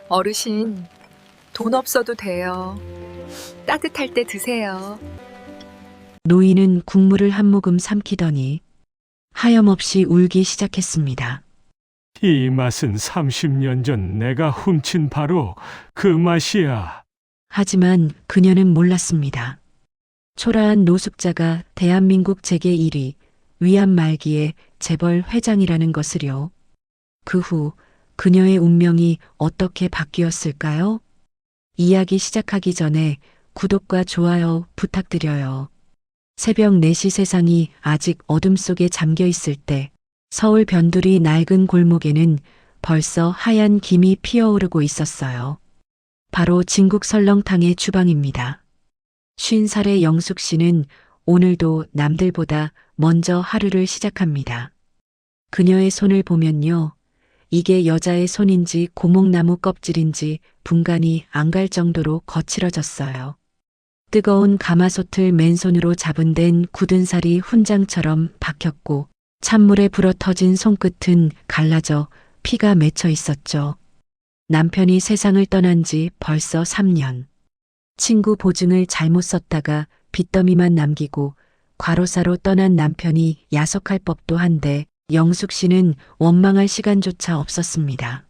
어르신, 돈 없어도 돼요. 따뜻할 때 드세요. 노인은 국물을 한 모금 삼키더니 하염없이 울기 시작했습니다. 이 맛은 30년 전 내가 훔친 바로 그 맛이야. 하지만 그녀는 몰랐습니다. 초라한 노숙자가 대한민국 재계 1위, 위안 말기의 재벌 회장이라는 것을요. 그 후 그녀의 운명이 어떻게 바뀌었을까요? 이야기 시작하기 전에 구독과 좋아요 부탁드려요. 새벽 4시 세상이 아직 어둠 속에 잠겨 있을 때 서울 변두리 낡은 골목에는 벌써 하얀 김이 피어오르고 있었어요. 바로 진국 설렁탕의 주방입니다. 50살의 영숙 씨는 오늘도 남들보다 먼저 하루를 시작합니다. 그녀의 손을 보면요. 이게 여자의 손인지 고목나무 껍질인지 분간이 안 갈 정도로 거칠어졌어요. 뜨거운 가마솥을 맨손으로 잡은 데는 굳은 살이 훈장처럼 박혔고 찬물에 불어 터진 손끝은 갈라져 피가 맺혀 있었죠. 남편이 세상을 떠난 지 벌써 3년. 친구 보증을 잘못 썼다가 빚더미만 남기고 과로사로 떠난 남편이 야속할 법도 한데 영숙 씨는 원망할 시간조차 없었습니다.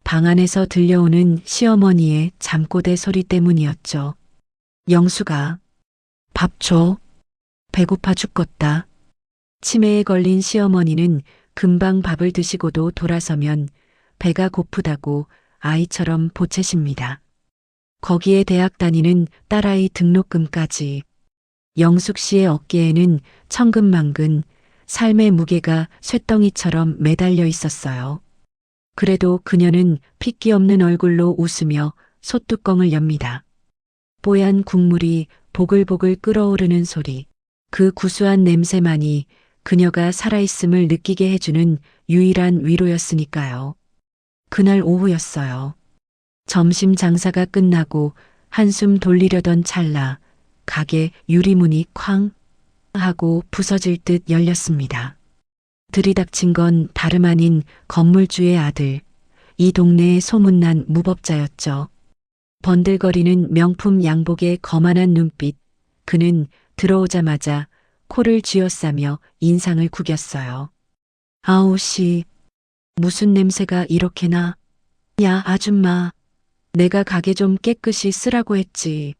방 안에서 들려오는 시어머니의 잠꼬대 소리 때문이었죠. 영숙아, 밥 줘. 배고파 죽겠다. 치매에 걸린 시어머니는 금방 밥을 드시고도 돌아서면 배가 고프다고 아이처럼 보채십니다. 거기에 대학 다니는 딸아이 등록금까지. 영숙 씨의 어깨에는 천근만근 삶의 무게가 쇳덩이처럼 매달려 있었어요. 그래도 그녀는 핏기 없는 얼굴로 웃으며 솥뚜껑을 엽니다. 뽀얀 국물이 보글보글 끓어오르는 소리, 그 구수한 냄새만이 그녀가 살아있음을 느끼게 해주는 유일한 위로였으니까요. 그날 오후였어요. 점심 장사가 끝나고 한숨 돌리려던 찰나 가게 유리문이 쾅 하고 부서질 듯 열렸습니다. 들이닥친 건 다름 아닌 건물주의 아들, 이 동네의 소문난 무법자였죠. 번들거리는 명품 양복에 거만한 눈빛, 그는 들어오자마자 코를 쥐어싸며 인상을 구겼어요. 아우 씨, 무슨 냄새가 이렇게 나? 야 아줌마, 내가 가게 좀 깨끗이 쓰라고 했지.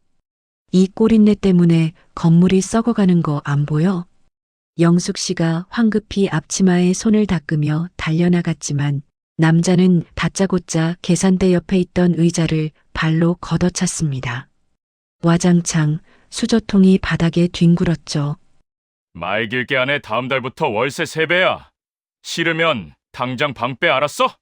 이 꼬린내 때문에 건물이 썩어가는 거 안 보여? 영숙 씨가 황급히 앞치마에 손을 닦으며 달려나갔지만 남자는 다짜고짜 계산대 옆에 있던 의자를 발로 걷어찼습니다. 와장창 수저통이 바닥에 뒹굴었죠. 말길게 안에 다음 달부터 월세 3배야. 싫으면 당장 방 빼 알았어?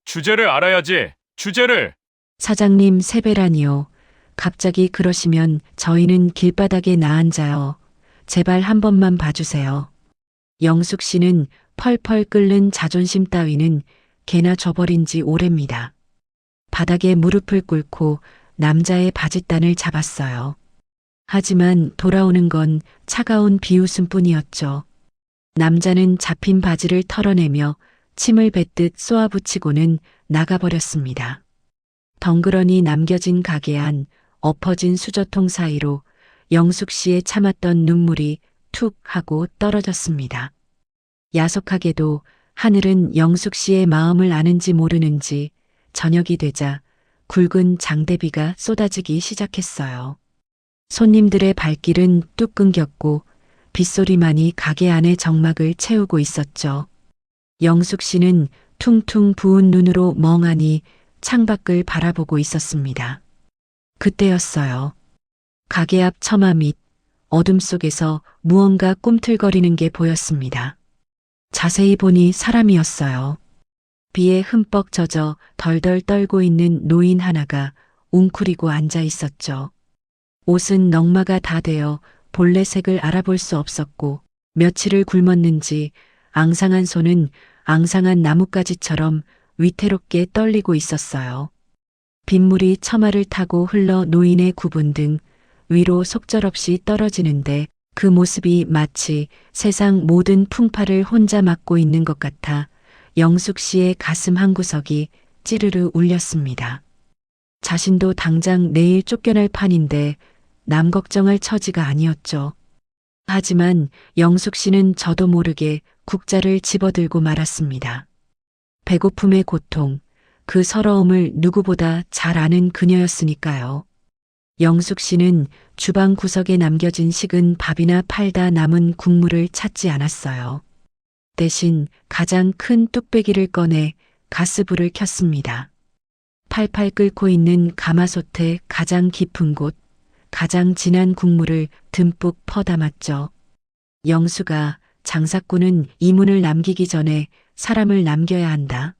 주제를 알아야지. 주제를. 사장님 세배라니요. 갑자기 그러시면 저희는 길바닥에 나앉아요. 제발 한 번만 봐주세요. 영숙 씨는 펄펄 끓는 자존심 따위는 개나 줘버린 지 오래입니다. 바닥에 무릎을 꿇고 남자의 바짓단을 잡았어요. 하지만 돌아오는 건 차가운 비웃음뿐이었죠. 남자는 잡힌 바지를 털어내며 침을 뱉듯 쏘아붙이고는 나가버렸습니다. 덩그러니 남겨진 가게 안 엎어진 수저통 사이로 영숙 씨의 참았던 눈물이 툭 하고 떨어졌습니다. 야속하게도 하늘은 영숙 씨의 마음을 아는지 모르는지 저녁이 되자 굵은 장대비가 쏟아지기 시작했어요. 손님들의 발길은 뚝 끊겼고 빗소리만이 가게 안의 정막을 채우고 있었죠. 영숙 씨는 퉁퉁 부은 눈으로 멍하니 창밖을 바라보고 있었습니다. 그때였어요. 가게 앞 처마 밑 어둠 속에서 무언가 꿈틀거리는 게 보였습니다. 자세히 보니 사람이었어요. 비에 흠뻑 젖어 덜덜 떨고 있는 노인 하나가 웅크리고 앉아 있었죠. 옷은 넉마가 다 되어 본래 색을 알아볼 수 없었고 며칠을 굶었는지 앙상한 손은 앙상한 나뭇가지처럼 위태롭게 떨리고 있었어요. 빗물이 처마를 타고 흘러 노인의 구분 등 위로 속절없이 떨어지는데 그 모습이 마치 세상 모든 풍파를 혼자 맡고 있는 것 같아 영숙 씨의 가슴 한구석이 찌르르 울렸습니다. 자신도 당장 내일 쫓겨날 판인데 남 걱정할 처지가 아니었죠. 하지만 영숙 씨는 저도 모르게 국자를 집어들고 말았습니다. 배고픔의 고통, 그 서러움을 누구보다 잘 아는 그녀였으니까요. 영숙 씨는 주방 구석에 남겨진 식은 밥이나 팔다 남은 국물을 찾지 않았어요. 대신 가장 큰 뚝배기를 꺼내 가스불을 켰습니다. 팔팔 끓고 있는 가마솥의 가장 깊은 곳, 가장 진한 국물을 듬뿍 퍼담았죠. 영수가 장사꾼은 이문을 남기기 전에 사람을 남겨야 한다.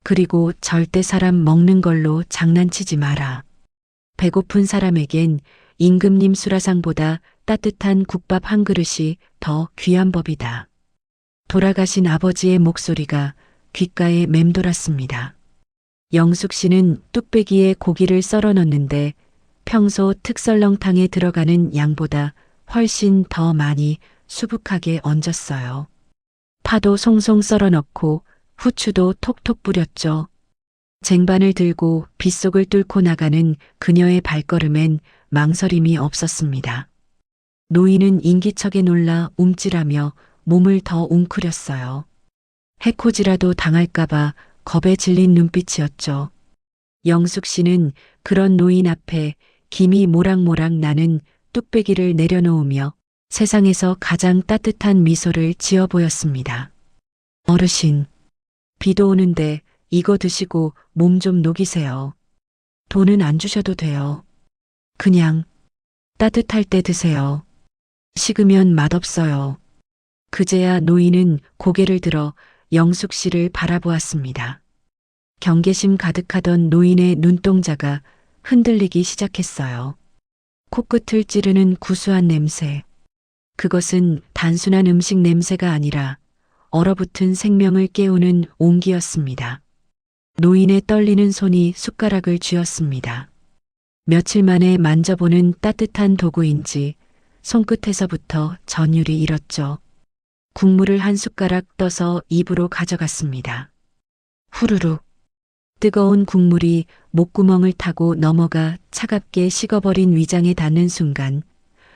그리고 절대 사람 먹는 걸로 장난치지 마라. 배고픈 사람에겐 임금님 수라상보다 따뜻한 국밥 한 그릇이 더 귀한 법이다. 돌아가신 아버지의 목소리가 귓가에 맴돌았습니다. 영숙 씨는 뚝배기에 고기를 썰어 넣는데 평소 특설렁탕에 들어가는 양보다 훨씬 더 많이 수북하게 얹었어요. 파도 송송 썰어 넣고 후추도 톡톡 뿌렸죠. 쟁반을 들고 빗속을 뚫고 나가는 그녀의 발걸음엔 망설임이 없었습니다. 노인은 인기척에 놀라 움찔하며 몸을 더 웅크렸어요. 해코지라도 당할까봐 겁에 질린 눈빛이었죠. 영숙 씨는 그런 노인 앞에 김이 모락모락 나는 뚝배기를 내려놓으며 세상에서 가장 따뜻한 미소를 지어 보였습니다. 어르신, 비도 오는데 이거 드시고 몸 좀 녹이세요. 돈은 안 주셔도 돼요. 그냥 따뜻할 때 드세요. 식으면 맛없어요. 그제야 노인은 고개를 들어 영숙 씨를 바라보았습니다. 경계심 가득하던 노인의 눈동자가 흔들리기 시작했어요. 코끝을 찌르는 구수한 냄새. 그것은 단순한 음식 냄새가 아니라 얼어붙은 생명을 깨우는 온기였습니다. 노인의 떨리는 손이 숟가락을 쥐었습니다. 며칠 만에 만져보는 따뜻한 도구인지 손끝에서부터 전율이 일었죠. 국물을 한 숟가락 떠서 입으로 가져갔습니다. 후루룩. 뜨거운 국물이 목구멍을 타고 넘어가 차갑게 식어버린 위장에 닿는 순간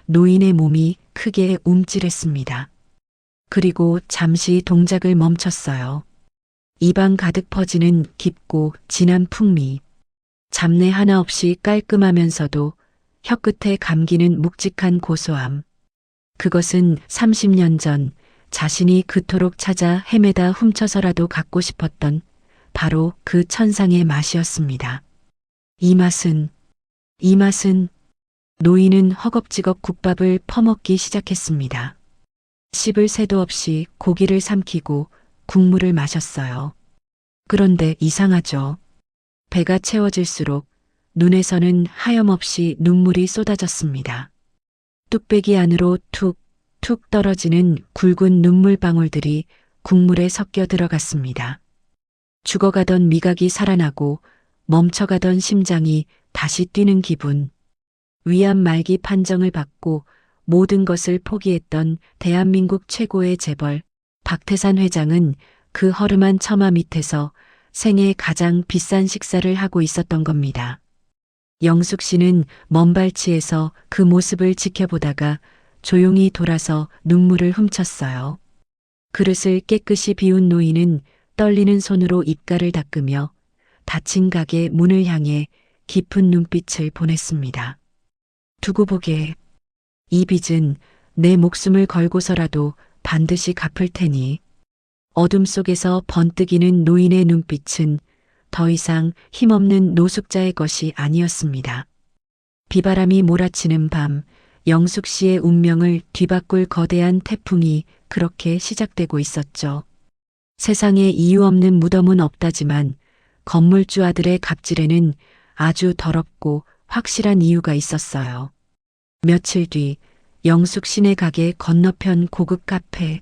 노인의 몸이 크게 움찔했습니다. 그리고 잠시 동작을 멈췄어요. 입안 가득 퍼지는 깊고 진한 풍미. 잡내 하나 없이 깔끔하면서도 혀끝에 감기는 묵직한 고소함. 그것은 30년 전 자신이 그토록 찾아 헤매다 훔쳐서라도 갖고 싶었던 바로 그 천상의 맛이었습니다. 이 맛은 노인은 허겁지겁 국밥을 퍼먹기 시작했습니다. 씹을 새도 없이 고기를 삼키고 국물을 마셨어요. 그런데 이상하죠. 배가 채워질수록 눈에서는 하염없이 눈물이 쏟아졌습니다. 뚝배기 안으로 툭툭 떨어지는 굵은 눈물방울들이 국물에 섞여 들어갔습니다. 죽어가던 미각이 살아나고 멈춰가던 심장이 다시 뛰는 기분. 위암 말기 판정을 받고 모든 것을 포기했던 대한민국 최고의 재벌 박태산 회장은 그 허름한 처마 밑에서 생애 가장 비싼 식사를 하고 있었던 겁니다. 영숙 씨는 먼 발치에서 그 모습을 지켜보다가 조용히 돌아서 눈물을 훔쳤어요. 그릇을 깨끗이 비운 노인은 떨리는 손으로 입가를 닦으며 닫힌 가게 문을 향해 깊은 눈빛을 보냈습니다. 두고 보게. 이 빚은 내 목숨을 걸고서라도 반드시 갚을 테니. 어둠 속에서 번뜩이는 노인의 눈빛은 더 이상 힘없는 노숙자의 것이 아니었습니다. 비바람이 몰아치는 밤, 영숙 씨의 운명을 뒤바꿀 거대한 태풍이 그렇게 시작되고 있었죠. 세상에 이유 없는 무덤은 없다지만 건물주 아들의 갑질에는 아주 더럽고 확실한 이유가 있었어요. 며칠 뒤 영숙 씨네 가게 건너편 고급 카페.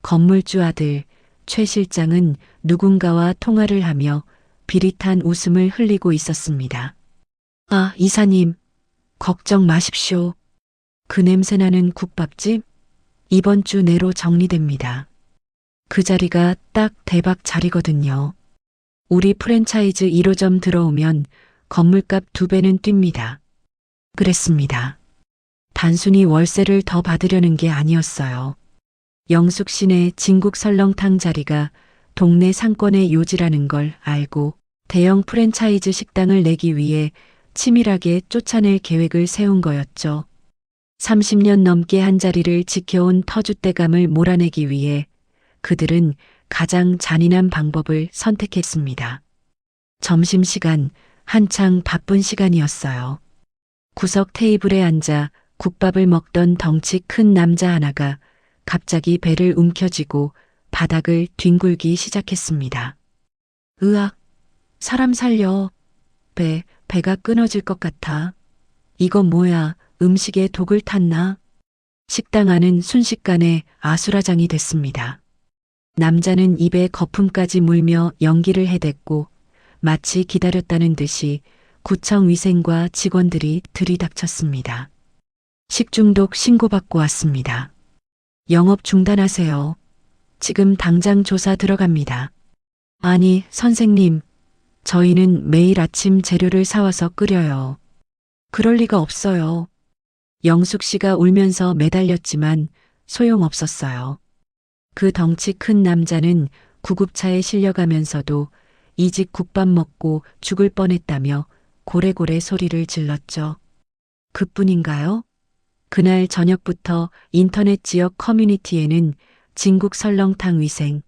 건물주 아들 최 실장은 누군가와 통화를 하며 비릿한 웃음을 흘리고 있었습니다. 아, 이사님, 걱정 마십시오. 그 냄새나는 국밥집 이번 주 내로 정리됩니다. 그 자리가 딱 대박 자리거든요. 우리 프랜차이즈 1호점 들어오면 건물값 2배는 뜁니다. 그랬습니다. 단순히 월세를 더 받으려는 게 아니었어요. 영숙 씨네 진국 설렁탕 자리가 동네 상권의 요지라는 걸 알고 대형 프랜차이즈 식당을 내기 위해 치밀하게 쫓아낼 계획을 세운 거였죠. 30년 넘게 한 자리를 지켜온 터줏대감을 몰아내기 위해 그들은 가장 잔인한 방법을 선택했습니다. 점심시간, 한창 바쁜 시간이었어요. 구석 테이블에 앉아 국밥을 먹던 덩치 큰 남자 하나가 갑자기 배를 움켜쥐고 바닥을 뒹굴기 시작했습니다. 으악, 사람 살려. 배가 끊어질 것 같아. 이건 뭐야, 음식에 독을 탔나? 식당 안은 순식간에 아수라장이 됐습니다. 남자는 입에 거품까지 물며 연기를 해댔고 마치 기다렸다는 듯이 구청 위생과 직원들이 들이닥쳤습니다. 식중독 신고받고 왔습니다. 영업 중단하세요. 지금 당장 조사 들어갑니다. 아니, 선생님, 저희는 매일 아침 재료를 사와서 끓여요. 그럴 리가 없어요. 영숙 씨가 울면서 매달렸지만 소용없었어요. 그 덩치 큰 남자는 구급차에 실려가면서도 이 집 국밥 먹고 죽을 뻔했다며 고래고래 소리를 질렀죠. 그뿐인가요? 그날 저녁부터 인터넷 지역 커뮤니티에는 진국 설렁탕 위생,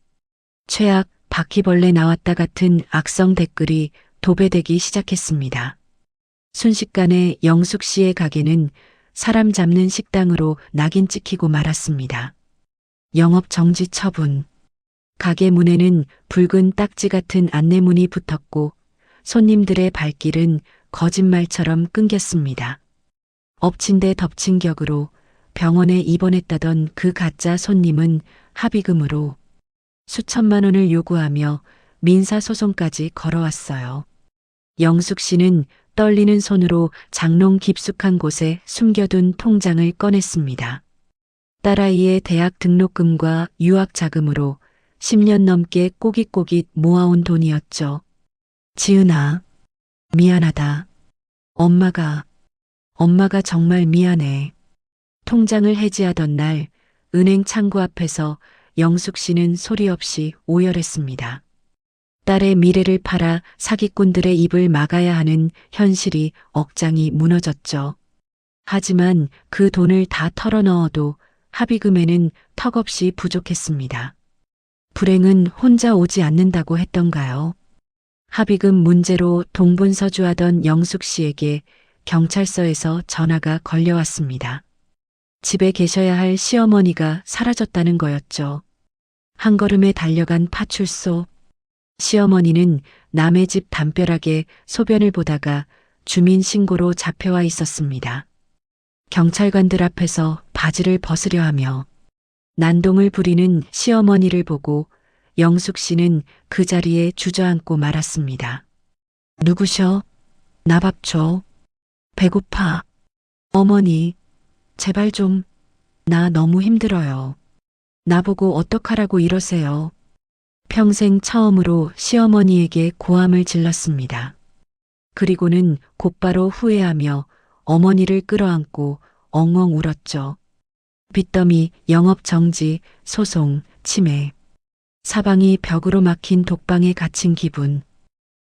최악, 바퀴벌레 나왔다 같은 악성 댓글이 도배되기 시작했습니다. 순식간에 영숙 씨의 가게는 사람 잡는 식당으로 낙인 찍히고 말았습니다. 영업 정지 처분. 가게 문에는 붉은 딱지 같은 안내문이 붙었고 손님들의 발길은 거짓말처럼 끊겼습니다. 엎친 데 덮친 격으로 병원에 입원했다던 그 가짜 손님은 합의금으로 수천만 원을 요구하며 민사소송까지 걸어왔어요. 영숙 씨는 떨리는 손으로 장롱 깊숙한 곳에 숨겨둔 통장을 꺼냈습니다. 딸아이의 대학 등록금과 유학 자금으로 10년 넘게 꼬깃꼬깃 모아온 돈이었죠. 지은아, 미안하다. 엄마가 정말 미안해. 통장을 해지하던 날 은행 창구 앞에서 영숙 씨는 소리 없이 오열했습니다. 딸의 미래를 팔아 사기꾼들의 입을 막아야 하는 현실이 억장이 무너졌죠. 하지만 그 돈을 다 털어넣어도 합의금에는 턱없이 부족했습니다. 불행은 혼자 오지 않는다고 했던가요? 합의금 문제로 동분서주하던 영숙 씨에게 경찰서에서 전화가 걸려왔습니다. 집에 계셔야 할 시어머니가 사라졌다는 거였죠. 한 걸음에 달려간 파출소. 시어머니는 남의 집 담벼락에 소변을 보다가 주민신고로 잡혀와 있었습니다. 경찰관들 앞에서 바지를 벗으려 하며 난동을 부리는 시어머니를 보고 영숙 씨는 그 자리에 주저앉고 말았습니다. 누구셔? 나 밥 줘. 배고파. 어머니, 제발 좀. 나 너무 힘들어요. 나보고 어떡하라고 이러세요. 평생 처음으로 시어머니에게 고함을 질렀습니다. 그리고는 곧바로 후회하며 어머니를 끌어안고 엉엉 울었죠. 빚더미, 영업정지, 소송, 치매. 사방이 벽으로 막힌 독방에 갇힌 기분.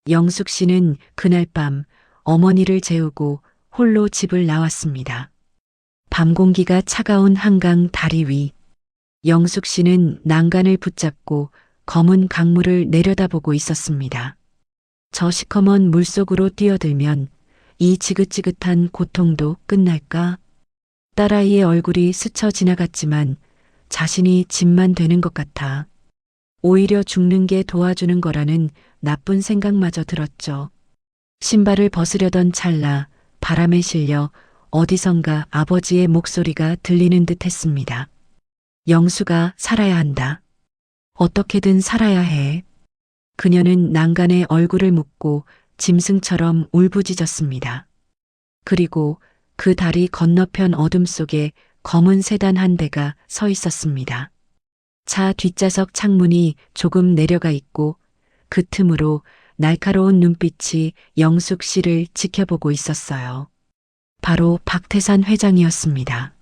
영숙 씨는 그날 밤 어머니를 재우고 홀로 집을 나왔습니다. 밤 공기가 차가운 한강 다리 위. 영숙 씨는 난간을 붙잡고 검은 강물을 내려다보고 있었습니다. 저 시커먼 물속으로 뛰어들면 이 지긋지긋한 고통도 끝날까? 딸아이의 얼굴이 스쳐 지나갔지만 자신이 짐만 되는 것 같아. 오히려 죽는 게 도와주는 거라는 나쁜 생각마저 들었죠. 신발을 벗으려던 찰나 바람에 실려 어디선가 아버지의 목소리가 들리는 듯 했습니다. 영수가 살아야 한다. 어떻게든 살아야 해. 그녀는 난간에 얼굴을 묻고 짐승처럼 울부짖었습니다. 그리고 그 다리 건너편 어둠 속에 검은 세단 한 대가 서 있었습니다. 차 뒷좌석 창문이 조금 내려가 있고 그 틈으로 날카로운 눈빛이 영숙 씨를 지켜보고 있었어요. 바로 박태산 회장이었습니다.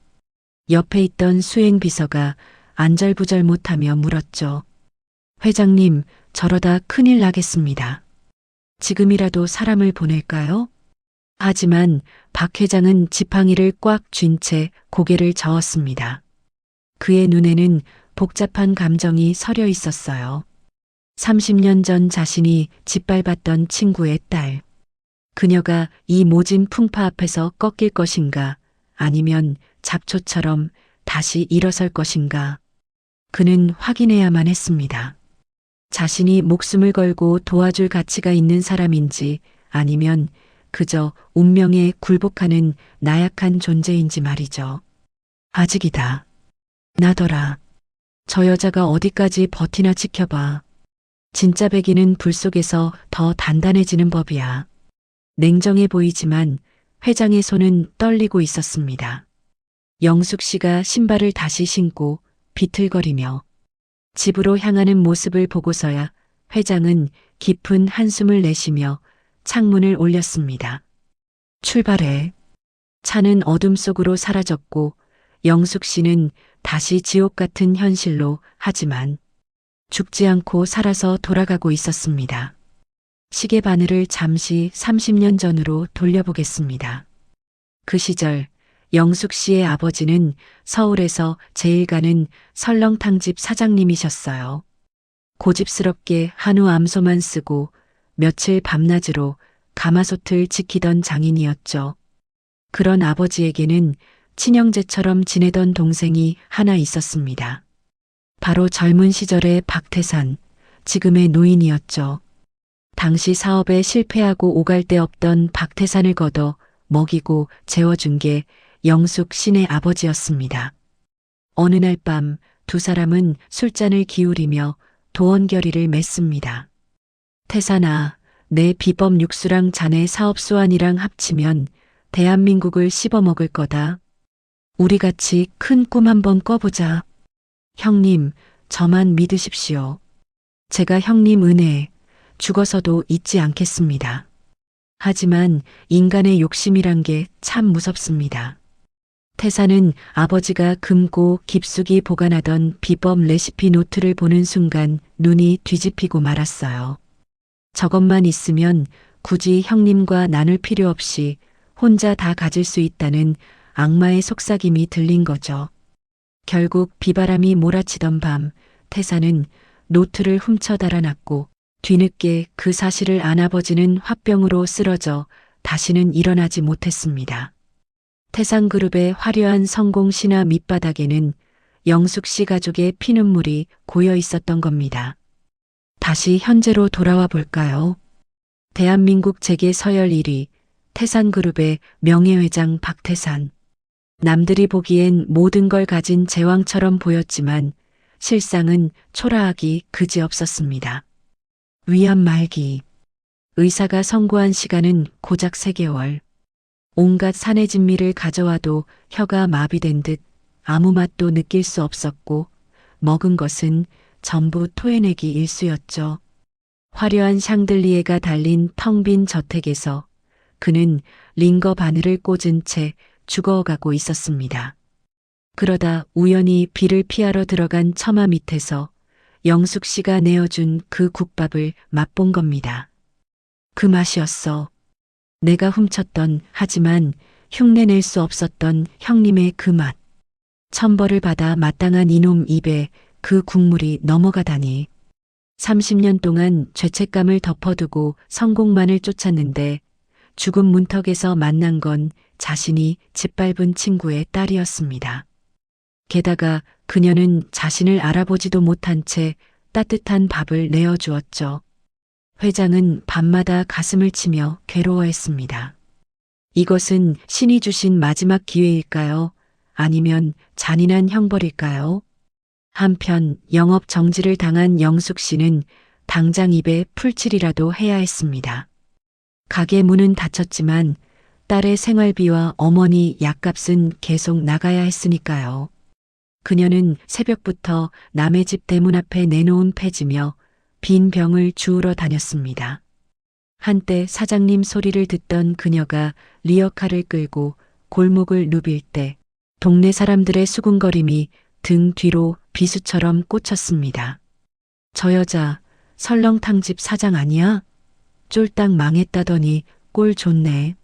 옆에 있던 수행비서가 안절부절 못하며 물었죠. 회장님, 저러다 큰일 나겠습니다. 지금이라도 사람을 보낼까요? 하지만 박 회장은 지팡이를 꽉 쥔 채 고개를 저었습니다. 그의 눈에는 복잡한 감정이 서려 있었어요. 30년 전 자신이 짓밟았던 친구의 딸. 그녀가 이 모진 풍파 앞에서 꺾일 것인가, 아니면 잡초처럼 다시 일어설 것인가. 그는 확인해야만 했습니다. 자신이 목숨을 걸고 도와줄 가치가 있는 사람인지, 아니면 그저 운명에 굴복하는 나약한 존재인지 말이죠. 아직이다. 나더라. 저 여자가 어디까지 버티나 지켜봐. 진짜 백인은 불 속에서 더 단단해지는 법이야. 냉정해 보이지만 회장의 손은 떨리고 있었습니다. 영숙 씨가 신발을 다시 신고 비틀거리며 집으로 향하는 모습을 보고서야 회장은 깊은 한숨을 내쉬며 창문을 올렸습니다. 출발해. 차는 어둠 속으로 사라졌고 영숙 씨는 다시 지옥 같은 현실로, 하지만 죽지 않고 살아서 돌아가고 있었습니다. 시계 바늘을 잠시 30년 전으로 돌려보겠습니다. 그 시절 영숙 씨의 아버지는 서울에서 제일 가는 설렁탕집 사장님이셨어요. 고집스럽게 한우 암소만 쓰고 며칠 밤낮으로 가마솥을 지키던 장인이었죠. 그런 아버지에게는 친형제처럼 지내던 동생이 하나 있었습니다. 바로 젊은 시절의 박태산, 지금의 노인이었죠. 당시 사업에 실패하고 오갈 데 없던 박태산을 걷어 먹이고 재워준 게 영숙 씨네 아버지였습니다. 어느 날 밤 두 사람은 술잔을 기울이며 도원결의를 맺습니다. 태산아, 내 비법 육수랑 자네 사업 수완이랑 합치면 대한민국을 씹어먹을 거다. 우리 같이 큰 꿈 한번 꿔보자. 형님, 저만 믿으십시오. 제가 형님 은혜 죽어서도 잊지 않겠습니다. 하지만 인간의 욕심이란 게 참 무섭습니다. 태사는 아버지가 금고 깊숙이 보관하던 비법 레시피 노트를 보는 순간 눈이 뒤집히고 말았어요. 저것만 있으면 굳이 형님과 나눌 필요 없이 혼자 다 가질 수 있다는 악마의 속삭임이 들린 거죠. 결국 비바람이 몰아치던 밤, 태사는 노트를 훔쳐 달아났고 뒤늦게 그 사실을 안 아버지는 화병으로 쓰러져 다시는 일어나지 못했습니다. 태산그룹의 화려한 성공 신화 밑바닥에는 영숙 씨 가족의 피눈물이 고여 있었던 겁니다. 다시 현재로 돌아와 볼까요? 대한민국 재계 서열 1위, 태산그룹의 명예회장 박태산. 남들이 보기엔 모든 걸 가진 제왕처럼 보였지만 실상은 초라하기 그지없었습니다. 위암 말기. 의사가 선고한 시간은 고작 3개월. 온갖 산의 진미를 가져와도 혀가 마비된 듯 아무 맛도 느낄 수 없었고 먹은 것은 전부 토해내기 일쑤였죠. 화려한 샹들리에가 달린 텅 빈 저택에서 그는 링거 바늘을 꽂은 채 죽어가고 있었습니다. 그러다 우연히 비를 피하러 들어간 처마 밑에서 영숙 씨가 내어준 그 국밥을 맛본 겁니다. 그 맛이었어. 내가 훔쳤던, 하지만 흉내낼 수 없었던 형님의 그 맛. 천벌을 받아 마땅한 이놈 입에 그 국물이 넘어가다니. 30년 동안 죄책감을 덮어두고 성공만을 쫓았는데 죽음 문턱에서 만난 건 자신이 짓밟은 친구의 딸이었습니다. 게다가 그녀는 자신을 알아보지도 못한 채 따뜻한 밥을 내어주었죠. 회장은 밤마다 가슴을 치며 괴로워했습니다. 이것은 신이 주신 마지막 기회일까요? 아니면 잔인한 형벌일까요? 한편 영업 정지를 당한 영숙 씨는 당장 입에 풀칠이라도 해야 했습니다. 가게 문은 닫혔지만 딸의 생활비와 어머니 약값은 계속 나가야 했으니까요. 그녀는 새벽부터 남의 집 대문 앞에 내놓은 폐지며 빈 병을 주우러 다녔습니다. 한때 사장님 소리를 듣던 그녀가 리어카를 끌고 골목을 누빌 때 동네 사람들의 수군거림이 등 뒤로 비수처럼 꽂혔습니다. 저 여자 설렁탕집 사장 아니야? 쫄딱 망했다더니 꼴 좋네.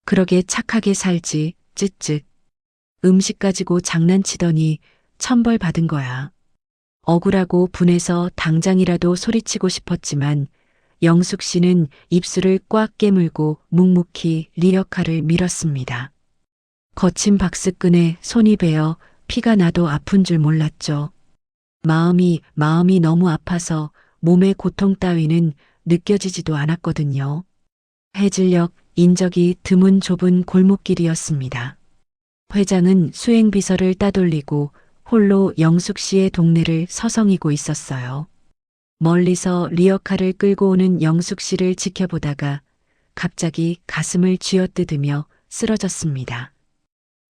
그러게 착하게 살지, 쯧쯧. 음식 가지고 장난치더니 천벌 받은 거야. 억울하고 분해서 당장이라도 소리치고 싶었지만 영숙 씨는 입술을 꽉 깨물고 묵묵히 리어카를 밀었습니다. 거친 박스끈에 손이 베어 피가 나도 아픈 줄 몰랐죠. 마음이 너무 아파서 몸의 고통 따위는 느껴지지도 않았거든요. 해질녘 인적이 드문 좁은 골목길이었습니다. 회장은 수행비서를 따돌리고 홀로 영숙 씨의 동네를 서성이고 있었어요. 멀리서 리어카를 끌고 오는 영숙 씨를 지켜보다가 갑자기 가슴을 쥐어뜯으며 쓰러졌습니다.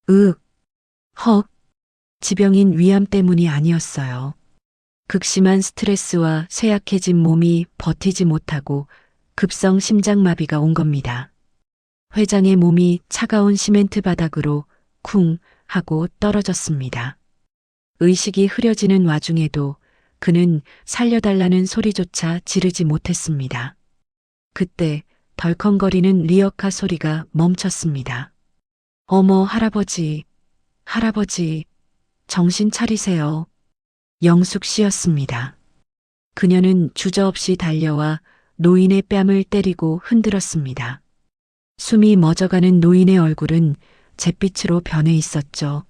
헉. 지병인 위암 때문이 아니었어요. 극심한 스트레스와 쇠약해진 몸이 버티지 못하고 급성 심장마비가 온 겁니다. 회장의 몸이 차가운 시멘트 바닥으로 쿵 하고 떨어졌습니다. 의식이 흐려지는 와중에도 그는 살려달라는 소리조차 지르지 못했습니다. 그때 덜컹거리는 리어카 소리가 멈췄습니다. 어머, 할아버지, 정신 차리세요. 영숙 씨였습니다. 그녀는 주저없이 달려와 노인의 뺨을 때리고 흔들었습니다. 숨이 멎어가는 노인의 얼굴은 잿빛으로 변해 있었죠.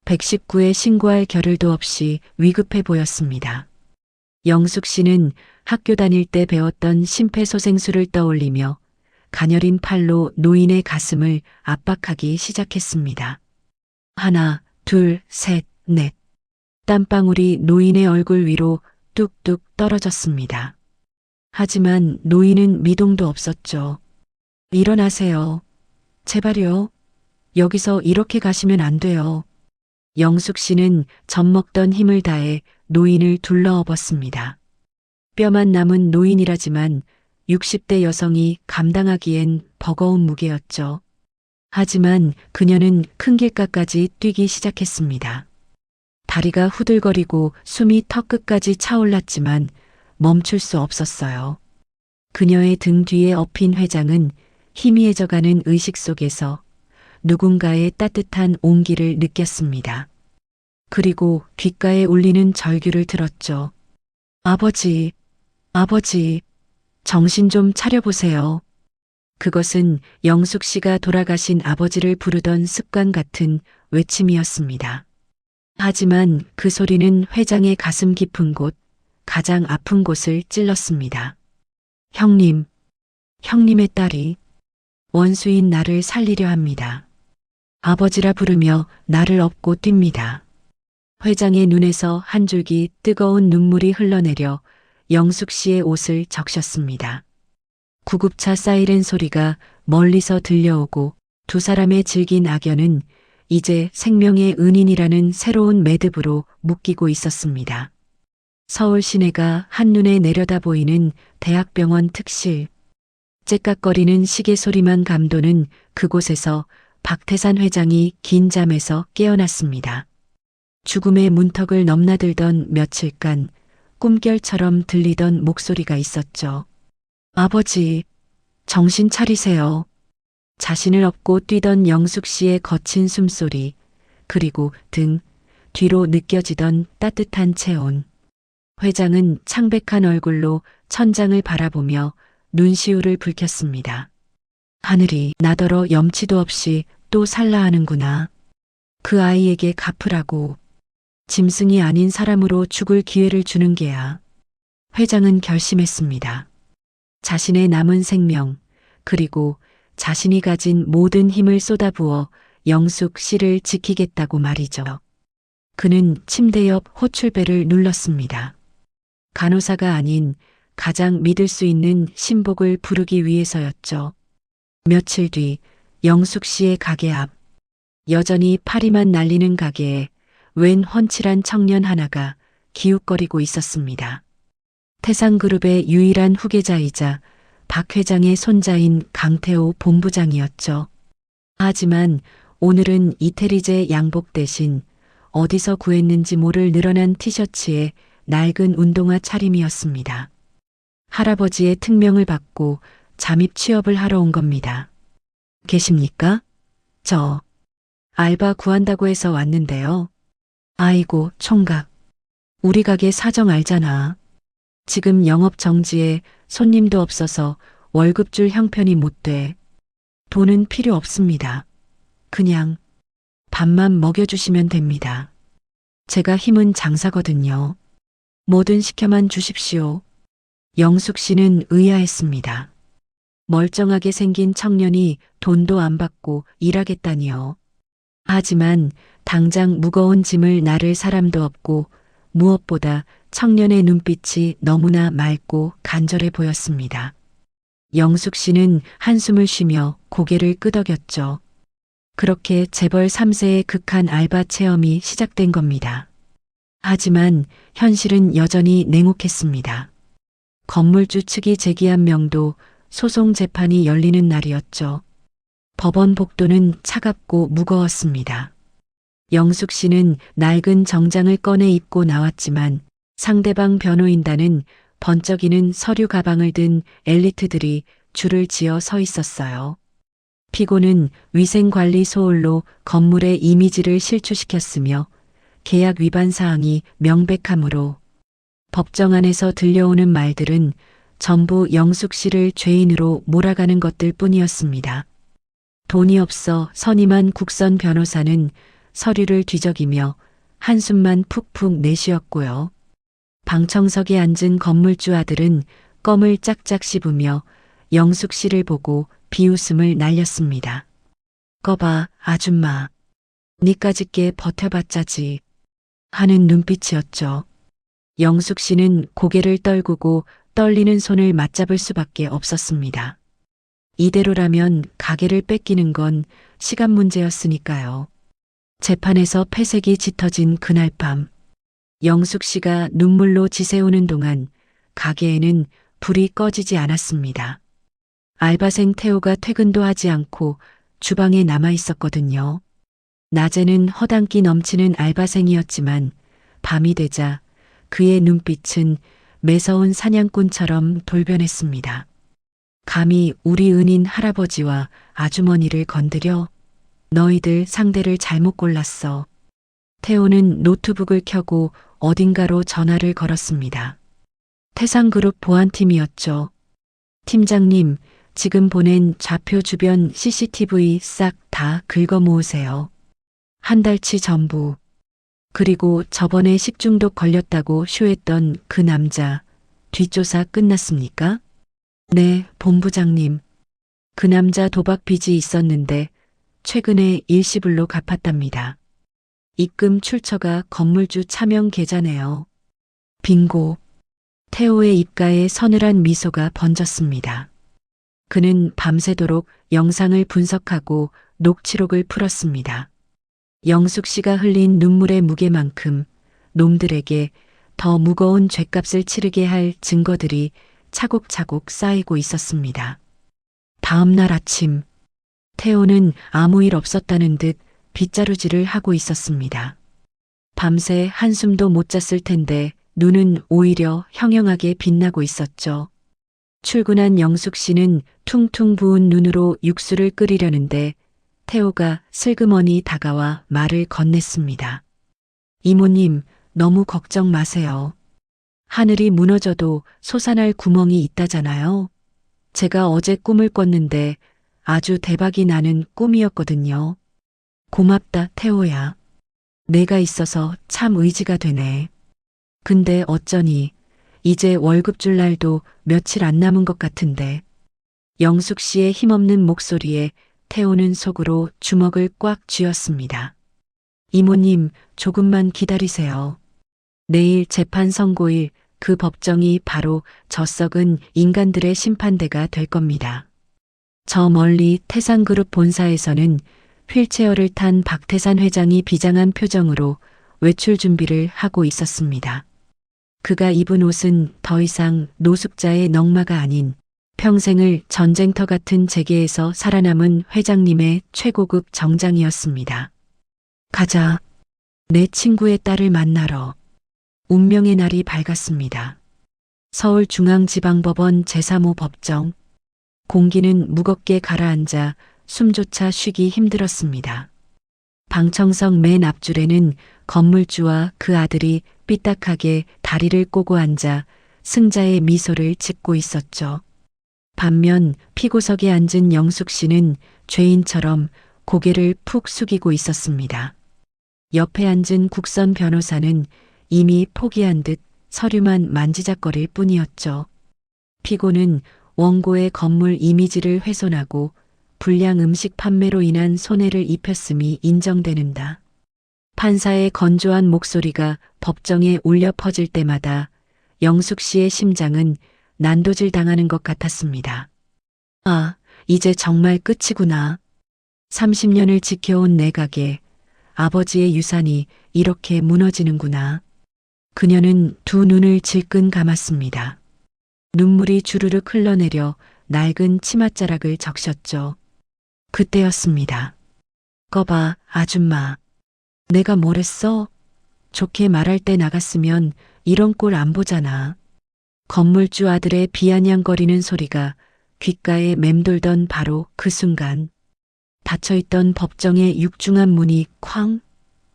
119에 신고할 겨를도 없이 위급해 보였습니다. 영숙 씨는 학교 다닐 때 배웠던 심폐소생술을 떠올리며 가녀린 팔로 노인의 가슴을 압박하기 시작했습니다. 하나, 둘, 셋, 넷. 땀방울이 노인의 얼굴 위로 뚝뚝 떨어졌습니다. 하지만 노인은 미동도 없었죠. 일어나세요. 제발요. 여기서 이렇게 가시면 안 돼요. 영숙 씨는 젖먹던 힘을 다해 노인을 둘러엎었습니다. 뼈만 남은 노인이라지만 60대 여성이 감당하기엔 버거운 무게였죠. 하지만 그녀는 큰 길가까지 뛰기 시작했습니다. 다리가 후들거리고 숨이 턱끝까지 차올랐지만 멈출 수 없었어요. 그녀의 등 뒤에 엎인 회장은 희미해져가는 의식 속에서 누군가의 따뜻한 온기를 느꼈습니다. 그리고 귓가에 울리는 절규를 들었죠. 아버지, 정신 좀 차려보세요. 그것은 영숙 씨가 돌아가신 아버지를 부르던 습관 같은 외침이었습니다. 하지만 그 소리는 회장의 가슴 깊은 곳, 가장 아픈 곳을 찔렀습니다. 형님의 딸이 원수인 나를 살리려 합니다. 아버지라 부르며 나를 업고 뜁니다. 회장의 눈에서 한 줄기 뜨거운 눈물이 흘러내려 영숙 씨의 옷을 적셨습니다. 구급차 사이렌 소리가 멀리서 들려오고 두 사람의 질긴 악연은 이제 생명의 은인이라는 새로운 매듭으로 묶이고 있었습니다. 서울 시내가 한눈에 내려다 보이는 대학병원 특실. 째깍거리는 시계 소리만 감도는 그곳에서 박태산 회장이 긴 잠에서 깨어났습니다. 죽음의 문턱을 넘나들던 며칠간 꿈결처럼 들리던 목소리가 있었죠. 아버지, 정신 차리세요. 자신을 업고 뛰던 영숙 씨의 거친 숨소리, 그리고 등 뒤로 느껴지던 따뜻한 체온. 회장은 창백한 얼굴로 천장을 바라보며 눈시울을 붉혔습니다. 하늘이 나더러 염치도 없이 또 살라 하는구나. 그 아이에게 갚으라고. 짐승이 아닌 사람으로 죽을 기회를 주는 게야. 회장은 결심했습니다. 자신의 남은 생명, 그리고 자신이 가진 모든 힘을 쏟아부어 영숙 씨를 지키겠다고 말이죠. 그는 침대 옆 호출벨을 눌렀습니다. 간호사가 아닌 가장 믿을 수 있는 신복을 부르기 위해서였죠. 며칠 뒤 영숙 씨의 가게 앞, 여전히 파리만 날리는 가게에 웬 훤칠한 청년 하나가 기웃거리고 있었습니다. 태상그룹의 유일한 후계자이자 박 회장의 손자인 강태호 본부장이었죠. 하지만 오늘은 이태리제 양복 대신 어디서 구했는지 모를 늘어난 티셔츠에 낡은 운동화 차림이었습니다. 할아버지의 특명을 받고 잠입 취업을 하러 온 겁니다. 계십니까? 저 알바 구한다고 해서 왔는데요. 아이고, 총각. 우리 가게 사정 알잖아. 지금 영업 정지에 손님도 없어서 월급 줄 형편이 못 돼. 돈은 필요 없습니다. 그냥 밥만 먹여주시면 됩니다. 제가 힘은 장사거든요. 뭐든 시켜만 주십시오. 영숙 씨는 의아했습니다. 멀쩡하게 생긴 청년이 돈도 안 받고 일하겠다니요. 하지만 당장 무거운 짐을 나를 사람도 없고 무엇보다 청년의 눈빛이 너무나 맑고 간절해 보였습니다. 영숙 씨는 한숨을 쉬며 고개를 끄덕였죠. 그렇게 재벌 3세의 극한 알바 체험이 시작된 겁니다. 하지만 현실은 여전히 냉혹했습니다. 건물주 측이 제기한 명도 소송 재판이 열리는 날이었죠. 법원 복도는 차갑고 무거웠습니다. 영숙 씨는 낡은 정장을 꺼내 입고 나왔지만 상대방 변호인단은 번쩍이는 서류 가방을 든 엘리트들이 줄을 지어 서 있었어요. 피고는 위생관리 소홀로 건물의 이미지를 실추시켰으며 계약 위반 사항이 명백하므로 법정 안에서 들려오는 말들은 전부 영숙 씨를 죄인으로 몰아가는 것들 뿐이었습니다. 돈이 없어 선임한 국선 변호사는 서류를 뒤적이며 한숨만 푹푹 내쉬었고요. 방청석에 앉은 건물주 아들은 껌을 짝짝 씹으며 영숙 씨를 보고 비웃음을 날렸습니다. 거봐, 아줌마. 니까짓게 버텨봤자지. 하는 눈빛이었죠. 영숙 씨는 고개를 떨구고 떨리는 손을 맞잡을 수밖에 없었습니다. 이대로라면 가게를 뺏기는 건 시간 문제였으니까요. 재판에서 패색이 짙어진 그날 밤, 영숙 씨가 눈물로 지새우는 동안 가게에는 불이 꺼지지 않았습니다. 알바생 태호가 퇴근도 하지 않고 주방에 남아 있었거든요. 낮에는 허당기 넘치는 알바생이었지만 밤이 되자 그의 눈빛은 매서운 사냥꾼처럼 돌변했습니다. 감히 우리 은인 할아버지와 아주머니를 건드려? 너희들 상대를 잘못 골랐어. 태호는 노트북을 켜고 어딘가로 전화를 걸었습니다. 태상그룹 보안팀이었죠. 팀장님, 지금 보낸 좌표 주변 CCTV 싹 다 긁어 모으세요. 한 달치 전부. 그리고 저번에 식중독 걸렸다고 쇼했던 그 남자, 뒷조사 끝났습니까? 네, 본부장님. 그 남자 도박 빚이 있었는데 최근에 일시불로 갚았답니다. 입금 출처가 건물주 차명 계좌네요. 빙고. 태호의 입가에 서늘한 미소가 번졌습니다. 그는 밤새도록 영상을 분석하고 녹취록을 풀었습니다. 영숙 씨가 흘린 눈물의 무게만큼 놈들에게 더 무거운 죗값을 치르게 할 증거들이 차곡차곡 쌓이고 있었습니다. 다음 날 아침, 태호는 아무 일 없었다는 듯 빗자루질을 하고 있었습니다. 밤새 한숨도 못 잤을 텐데 눈은 오히려 형형하게 빛나고 있었죠. 출근한 영숙 씨는 퉁퉁 부은 눈으로 육수를 끓이려는데 태호가 슬그머니 다가와 말을 건넸습니다. 이모님, 너무 걱정 마세요. 하늘이 무너져도 솟아날 구멍이 있다잖아요. 제가 어제 꿈을 꿨는데 아주 대박이 나는 꿈이었거든요. 고맙다, 태호야. 내가 있어서 참 의지가 되네. 근데 어쩌니 이제 월급 줄 날도 며칠 안 남은 것 같은데. 영숙 씨의 힘없는 목소리에 태호는 속으로 주먹을 꽉 쥐었습니다. 이모님, 조금만 기다리세요. 내일 재판 선고일 그 법정이 바로 저 썩은 인간들의 심판대가 될 겁니다. 저 멀리 태상그룹 본사에서는 휠체어를 탄 박태산 회장이 비장한 표정으로 외출 준비를 하고 있었습니다. 그가 입은 옷은 더 이상 노숙자의 넝마가 아닌 평생을 전쟁터 같은 재계에서 살아남은 회장님의 최고급 정장이었습니다. 가자. 내 친구의 딸을 만나러. 운명의 날이 밝았습니다. 서울중앙지방법원 제3호 법정. 공기는 무겁게 가라앉아 숨조차 쉬기 힘들었습니다. 방청석 맨 앞줄에는 건물주와 그 아들이 삐딱하게 다리를 꼬고 앉아 승자의 미소를 짓고 있었죠. 반면 피고석에 앉은 영숙 씨는 죄인처럼 고개를 푹 숙이고 있었습니다. 옆에 앉은 국선 변호사는 이미 포기한 듯 서류만 만지작거릴 뿐이었죠. 피고는 원고의 건물 이미지를 훼손하고 불량 음식 판매로 인한 손해를 입혔음이 인정되는다. 판사의 건조한 목소리가 법정에 울려 퍼질 때마다 영숙 씨의 심장은 난도질 당하는 것 같았습니다. 아, 이제 정말 끝이구나. 30년을 지켜온 내각에 아버지의 유산이 이렇게 무너지는구나. 그녀는 두 눈을 질끈 감았습니다. 눈물이 주르륵 흘러내려 낡은 치맛자락을 적셨죠. 그때였습니다. 거봐, 아줌마. 내가 뭘 했어? 좋게 말할 때 나갔으면 이런 꼴 안 보잖아. 건물주 아들의 비아냥거리는 소리가 귓가에 맴돌던 바로 그 순간 닫혀있던 법정의 육중한 문이 쾅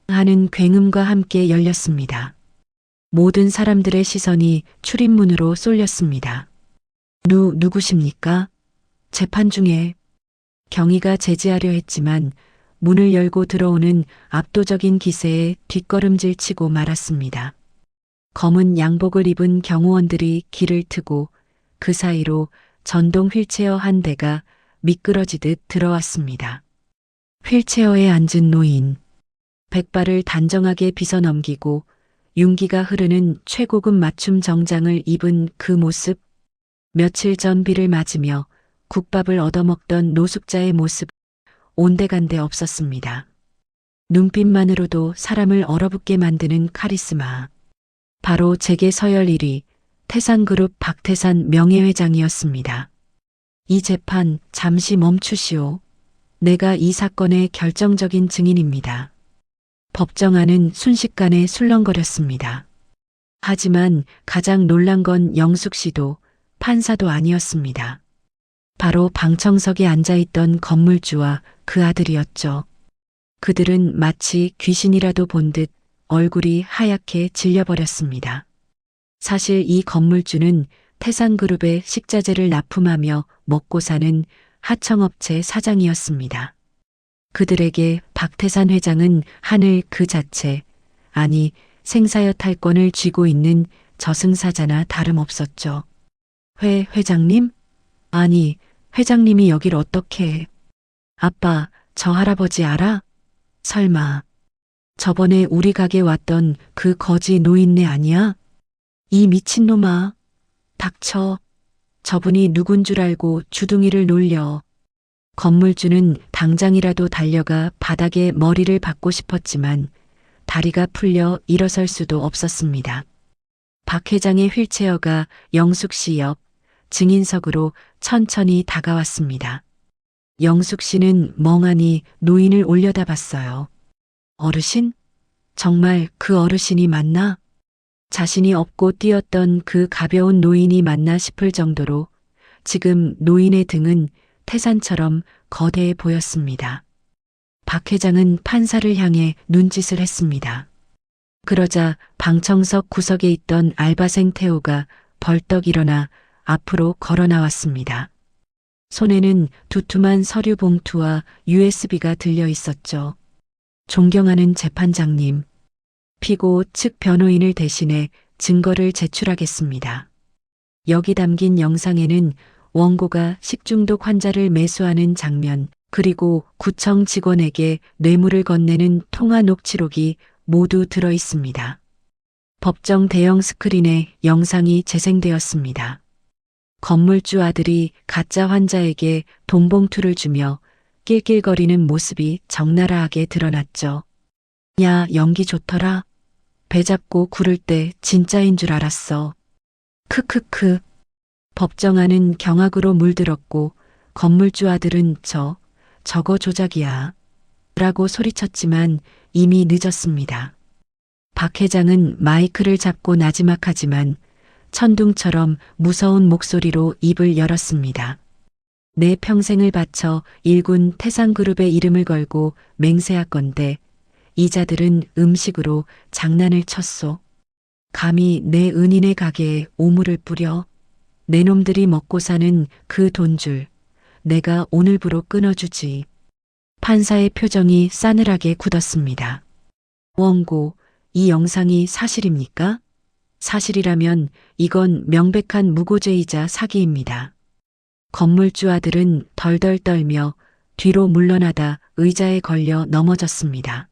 하는 굉음과 함께 열렸습니다. 모든 사람들의 시선이 출입문으로 쏠렸습니다. 누구십니까? 재판 중에. 경위가 제지하려 했지만 문을 열고 들어오는 압도적인 기세에 뒷걸음질 치고 말았습니다. 검은 양복을 입은 경호원들이 길을 트고 그 사이로 전동 휠체어 한 대가 미끄러지듯 들어왔습니다. 휠체어에 앉은 노인. 백발을 단정하게 빗어넘기고 윤기가 흐르는 최고급 맞춤 정장을 입은 그 모습. 며칠 전 비를 맞으며 국밥을 얻어먹던 노숙자의 모습. 온데간데 없었습니다. 눈빛만으로도 사람을 얼어붙게 만드는 카리스마. 바로 재계 서열 1위 태산그룹 박태산 명예회장이었습니다. 이 재판 잠시 멈추시오. 내가 이 사건의 결정적인 증인입니다. 법정 안은 순식간에 술렁거렸습니다. 하지만 가장 놀란 건 영숙 씨도 판사도 아니었습니다. 바로 방청석에 앉아있던 건물주와 그 아들이었죠. 그들은 마치 귀신이라도 본 듯 얼굴이 하얗게 질려버렸습니다. 사실 이 건물주는 태산그룹의 식자재를 납품하며 먹고 사는 하청업체 사장이었습니다. 그들에게 박태산 회장은 하늘 그 자체, 아니 생사여 탈권을 쥐고 있는 저승사자나 다름없었죠. 회장님? 아니, 회장님이 여길 어떻게 해? 아빠, 저 할아버지 알아? 설마 저번에 우리 가게 왔던 그 거지 노인네 아니야? 이 미친놈아. 닥쳐. 저분이 누군 줄 알고 주둥이를 놀려. 건물주는 당장이라도 달려가 바닥에 머리를 박고 싶었지만 다리가 풀려 일어설 수도 없었습니다. 박 회장의 휠체어가 영숙 씨 옆 증인석으로 천천히 다가왔습니다. 영숙 씨는 멍하니 노인을 올려다봤어요. 어르신? 정말 그 어르신이 맞나? 자신이 업고 뛰었던 그 가벼운 노인이 맞나 싶을 정도로 지금 노인의 등은 태산처럼 거대해 보였습니다. 박 회장은 판사를 향해 눈짓을 했습니다. 그러자 방청석 구석에 있던 알바생 태호가 벌떡 일어나 앞으로 걸어 나왔습니다. 손에는 두툼한 서류 봉투와 USB가 들려 있었죠. 존경하는 재판장님, 피고 측 변호인을 대신해 증거를 제출하겠습니다. 여기 담긴 영상에는 원고가 식중독 환자를 매수하는 장면, 그리고 구청 직원에게 뇌물을 건네는 통화 녹취록이 모두 들어 있습니다. 법정 대형 스크린에 영상이 재생되었습니다. 건물주 아들이 가짜 환자에게 돈봉투를 주며 낄낄거리는 모습이 적나라하게 드러났죠. 야, 연기 좋더라. 배 잡고 구를 때 진짜인 줄 알았어. 크크크. 법정 안은 경악으로 물들었고 건물주 아들은 저거 조작이야 라고 소리쳤지만 이미 늦었습니다. 박 회장은 마이크를 잡고 나지막하지만 천둥처럼 무서운 목소리로 입을 열었습니다. 내 평생을 바쳐 일군 태상그룹의 이름을 걸고 맹세하건대 이자들은 음식으로 장난을 쳤소. 감히 내 은인의 가게에 오물을 뿌려 내 놈들이 먹고 사는 그 돈줄 내가 오늘부로 끊어주지. 판사의 표정이 싸늘하게 굳었습니다. 원고, 이 영상이 사실입니까? 사실이라면 이건 명백한 무고죄이자 사기입니다. 건물주 아들은 덜덜 떨며 뒤로 물러나다 의자에 걸려 넘어졌습니다.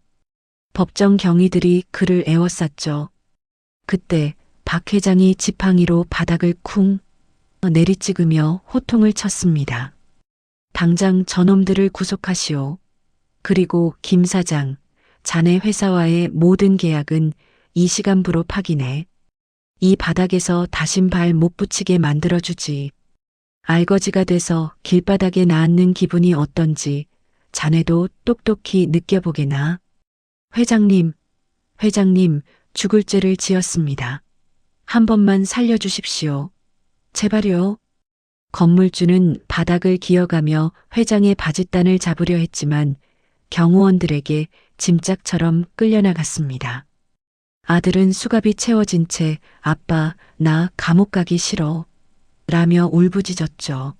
법정 경위들이 그를 에워쌌죠. 그때 박 회장이 지팡이로 바닥을 쿵 내리찍으며 호통을 쳤습니다. 당장 저놈들을 구속하시오. 그리고 김 사장, 자네 회사와의 모든 계약은 이 시간부로 파기네. 이 바닥에서 다신 발 못 붙이게 만들어주지. 알거지가 돼서 길바닥에 나앉는 기분이 어떤지 자네도 똑똑히 느껴보게나. 회장님, 죽을 죄를 지었습니다. 한 번만 살려주십시오. 제발요. 건물주는 바닥을 기어가며 회장의 바짓단을 잡으려 했지만 경호원들에게 짐짝처럼 끌려나갔습니다. 아들은 수갑이 채워진 채 아빠, 나 감옥 가기 싫어 라며 울부짖었죠.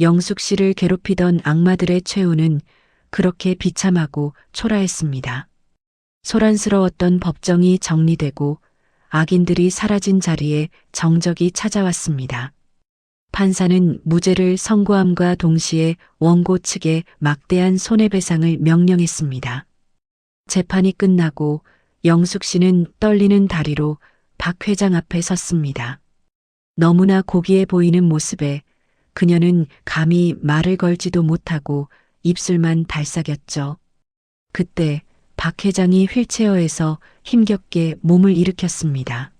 영숙 씨를 괴롭히던 악마들의 최후는 그렇게 비참하고 초라했습니다. 소란스러웠던 법정이 정리되고 악인들이 사라진 자리에 정적이 찾아왔습니다. 판사는 무죄를 선고함과 동시에 원고 측에 막대한 손해배상을 명령했습니다. 재판이 끝나고 영숙 씨는 떨리는 다리로 박 회장 앞에 섰습니다. 너무나 고귀해 보이는 모습에 그녀는 감히 말을 걸지도 못하고 입술만 달싹였죠. 그때 박 회장이 휠체어에서 힘겹게 몸을 일으켰습니다.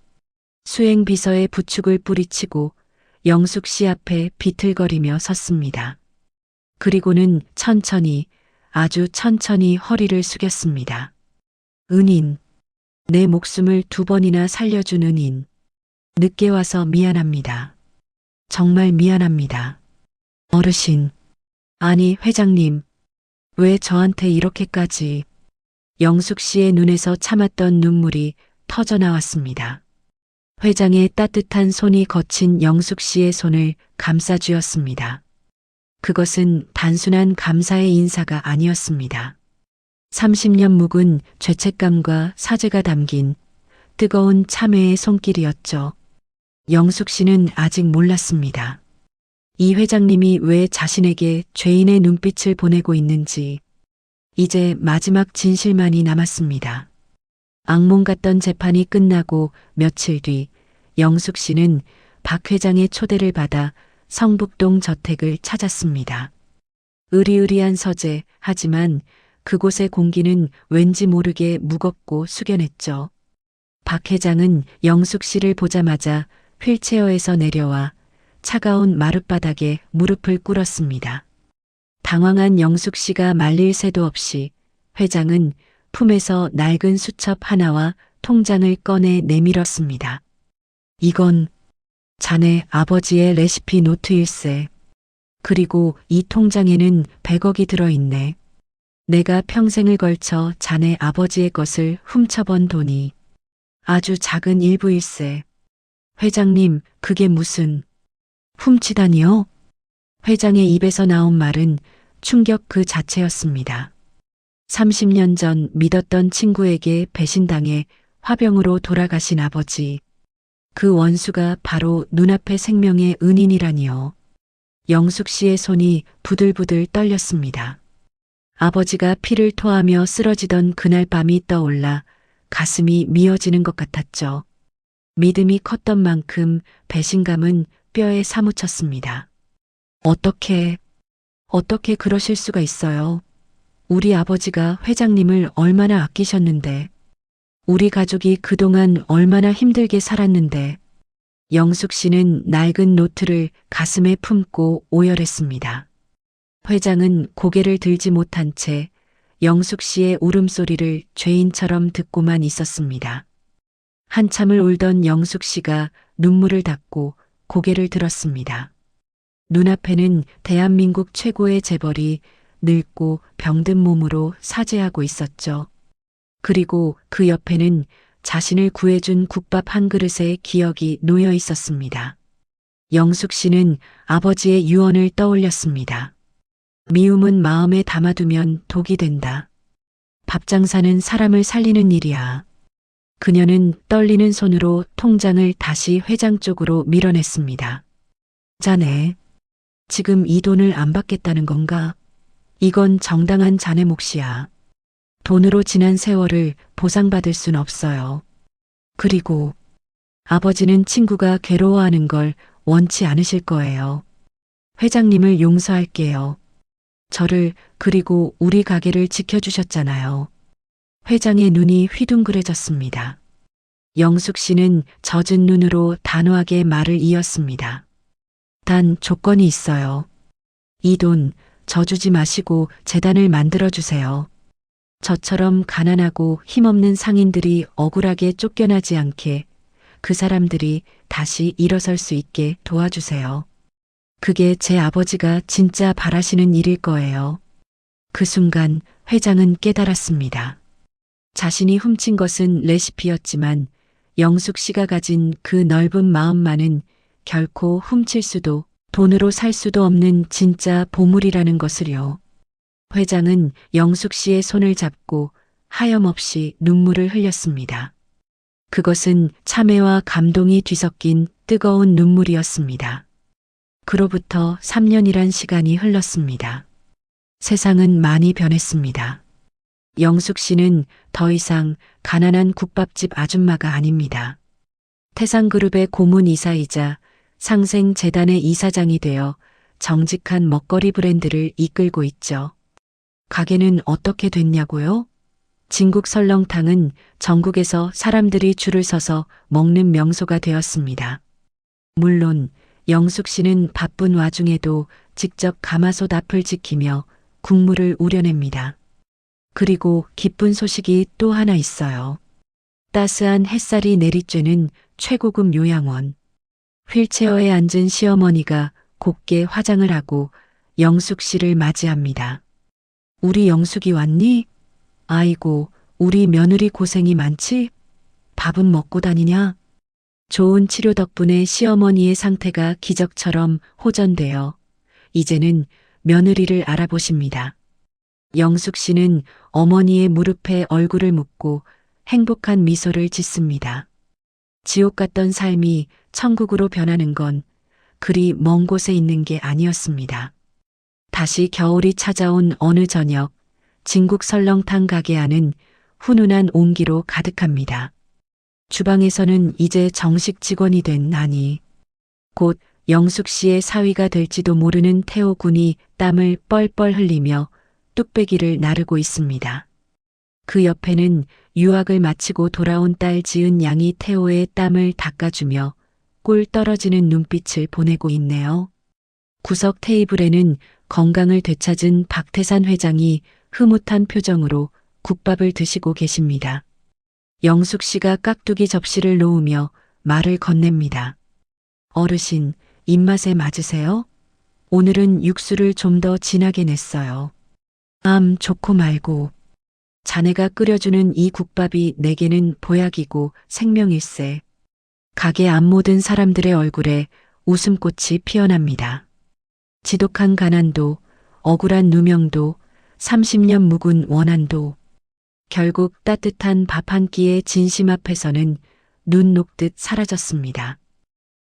수행 비서의 부축을 뿌리치고 영숙 씨 앞에 비틀거리며 섰습니다. 그리고는 천천히, 아주 천천히 허리를 숙였습니다. 은인, 내 목숨을 2번이나 살려준 은인. 늦게 와서 미안합니다. 정말 미안합니다. 어르신, 아니 회장님, 왜 저한테 이렇게까지. 영숙 씨의 눈에서 참았던 눈물이 터져 나왔습니다. 회장의 따뜻한 손이 거친 영숙 씨의 손을 감싸주었습니다. 그것은 단순한 감사의 인사가 아니었습니다. 30년 묵은 죄책감과 사죄가 담긴 뜨거운 참회의 손길이었죠. 영숙 씨는 아직 몰랐습니다. 이 회장님이 왜 자신에게 죄인의 눈빛을 보내고 있는지. 이제 마지막 진실만이 남았습니다. 악몽 같던 재판이 끝나고 며칠 뒤 영숙 씨는 박 회장의 초대를 받아 성북동 저택을 찾았습니다. 으리으리한 서재, 하지만 그곳의 공기는 왠지 모르게 무겁고 숙연했죠. 박 회장은 영숙 씨를 보자마자 휠체어에서 내려와 차가운 마룻바닥에 무릎을 꿇었습니다. 당황한 영숙 씨가 말릴 새도 없이 회장은 품에서 낡은 수첩 하나와 통장을 꺼내 내밀었습니다. 이건 자네 아버지의 레시피 노트일세. 그리고 이 통장에는 100억이 들어있네. 내가 평생을 걸쳐 자네 아버지의 것을 훔쳐본 돈이 아주 작은 일부일세. 회장님, 그게 무슨 훔치다니요? 회장의 입에서 나온 말은 충격 그 자체였습니다. 30년 전 믿었던 친구에게 배신당해 화병으로 돌아가신 아버지. 그 원수가 바로 눈앞의 생명의 은인이라니요. 영숙 씨의 손이 부들부들 떨렸습니다. 아버지가 피를 토하며 쓰러지던 그날 밤이 떠올라 가슴이 미어지는 것 같았죠. 믿음이 컸던 만큼 배신감은 뼈에 사무쳤습니다. 어떻게 그러실 수가 있어요? 우리 아버지가 회장님을 얼마나 아끼셨는데, 우리 가족이 그동안 얼마나 힘들게 살았는데, 영숙 씨는 낡은 노트를 가슴에 품고 오열했습니다. 회장은 고개를 들지 못한 채 영숙 씨의 울음소리를 죄인처럼 듣고만 있었습니다. 한참을 울던 영숙 씨가 눈물을 닦고 고개를 들었습니다. 눈앞에는 대한민국 최고의 재벌이 늙고 병든 몸으로 사죄하고 있었죠. 그리고 그 옆에는 자신을 구해준 국밥 한 그릇의 기억이 놓여 있었습니다. 영숙 씨는 아버지의 유언을 떠올렸습니다. 미움은 마음에 담아두면 독이 된다. 밥장사는 사람을 살리는 일이야. 그녀는 떨리는 손으로 통장을 다시 회장 쪽으로 밀어냈습니다. 자네, 지금 이 돈을 안 받겠다는 건가? 이건 정당한 자네 몫이야. 돈으로 지난 세월을 보상받을 순 없어요. 그리고 아버지는 친구가 괴로워하는 걸 원치 않으실 거예요. 회장님을 용서할게요. 저를 그리고 우리 가게를 지켜주셨잖아요. 회장의 눈이 휘둥그레졌습니다. 영숙 씨는 젖은 눈으로 단호하게 말을 이었습니다. 단 조건이 있어요. 이 돈 저 주지 마시고 재단을 만들어주세요. 저처럼 가난하고 힘없는 상인들이 억울하게 쫓겨나지 않게 그 사람들이 다시 일어설 수 있게 도와주세요. 그게 제 아버지가 진짜 바라시는 일일 거예요. 그 순간 회장은 깨달았습니다. 자신이 훔친 것은 레시피였지만 영숙 씨가 가진 그 넓은 마음만은 결코 훔칠 수도 돈으로 살 수도 없는 진짜 보물이라는 것을요. 회장은 영숙 씨의 손을 잡고 하염없이 눈물을 흘렸습니다. 그것은 참회와 감동이 뒤섞인 뜨거운 눈물이었습니다. 그로부터 3년이란 시간이 흘렀습니다. 세상은 많이 변했습니다. 영숙 씨는 더 이상 가난한 국밥집 아줌마가 아닙니다. 태상그룹의 고문이사이자 상생재단의 이사장이 되어 정직한 먹거리 브랜드를 이끌고 있죠. 가게는 어떻게 됐냐고요? 진국 설렁탕은 전국에서 사람들이 줄을 서서 먹는 명소가 되었습니다. 물론 영숙 씨는 바쁜 와중에도 직접 가마솥 앞을 지키며 국물을 우려냅니다. 그리고 기쁜 소식이 또 하나 있어요. 따스한 햇살이 내리쬐는 최고급 요양원. 휠체어에 앉은 시어머니가 곱게 화장을 하고 영숙 씨를 맞이합니다. 우리 영숙이 왔니? 아이고, 우리 며느리 고생이 많지? 밥은 먹고 다니냐? 좋은 치료 덕분에 시어머니의 상태가 기적처럼 호전되어 이제는 며느리를 알아보십니다. 영숙 씨는 어머니의 무릎에 얼굴을 묻고 행복한 미소를 짓습니다. 지옥 같던 삶이 천국으로 변하는 건 그리 먼 곳에 있는 게 아니었습니다. 다시 겨울이 찾아온 어느 저녁, 진국 설렁탕 가게 안은 훈훈한 온기로 가득합니다. 주방에서는 이제 정식 직원이 된 나니, 곧 영숙 씨의 사위가 될지도 모르는 태호 군이 땀을 뻘뻘 흘리며 뚝배기를 나르고 있습니다. 그 옆에는 유학을 마치고 돌아온 딸 지은 양이 태호의 땀을 닦아주며 꿀 떨어지는 눈빛을 보내고 있네요. 구석 테이블에는 건강을 되찾은 박태산 회장이 흐뭇한 표정으로 국밥을 드시고 계십니다. 영숙 씨가 깍두기 접시를 놓으며 말을 건넵니다. 어르신, 입맛에 맞으세요? 오늘은 육수를 좀 더 진하게 냈어요. 좋고 말고. 자네가 끓여주는 이 국밥이 내게는 보약이고 생명일세. 가게 앞 모든 사람들의 얼굴에 웃음꽃이 피어납니다. 지독한 가난도, 억울한 누명도, 30년 묵은 원한도, 결국 따뜻한 밥 한 끼의 진심 앞에서는 눈 녹듯 사라졌습니다.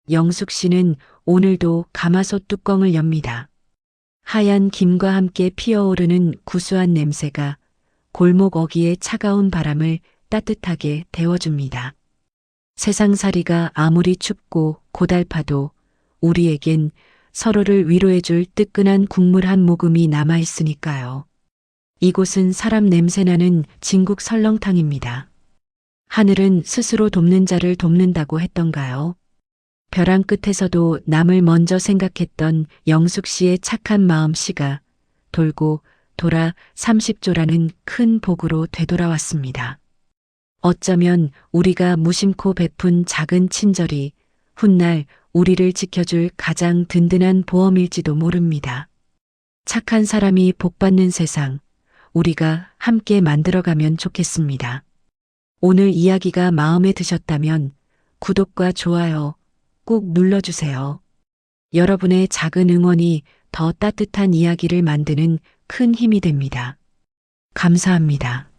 영숙 씨는 오늘도 가마솥 뚜껑을 엽니다. 하얀 김과 함께 피어오르는 구수한 냄새가 골목 어귀의 차가운 바람을 따뜻하게 데워줍니다. 세상살이가 아무리 춥고 고달파도 우리에겐 서로를 위로해줄 뜨끈한 국물 한 모금이 남아있으니까요. 이곳은 사람 냄새나는 진국 설렁탕입니다. 하늘은 스스로 돕는 자를 돕는다고 했던가요? 벼랑 끝에서도 남을 먼저 생각했던 영숙 씨의 착한 마음씨가 돌고 돌아 30조라는 큰 복으로 되돌아왔습니다. 어쩌면 우리가 무심코 베푼 작은 친절이 훗날 우리를 지켜줄 가장 든든한 보험일지도 모릅니다. 착한 사람이 복받는 세상, 우리가 함께 만들어가면 좋겠습니다. 오늘 이야기가 마음에 드셨다면 구독과 좋아요 꼭 눌러주세요. 여러분의 작은 응원이 더 따뜻한 이야기를 만드는 큰 힘이 됩니다. 감사합니다.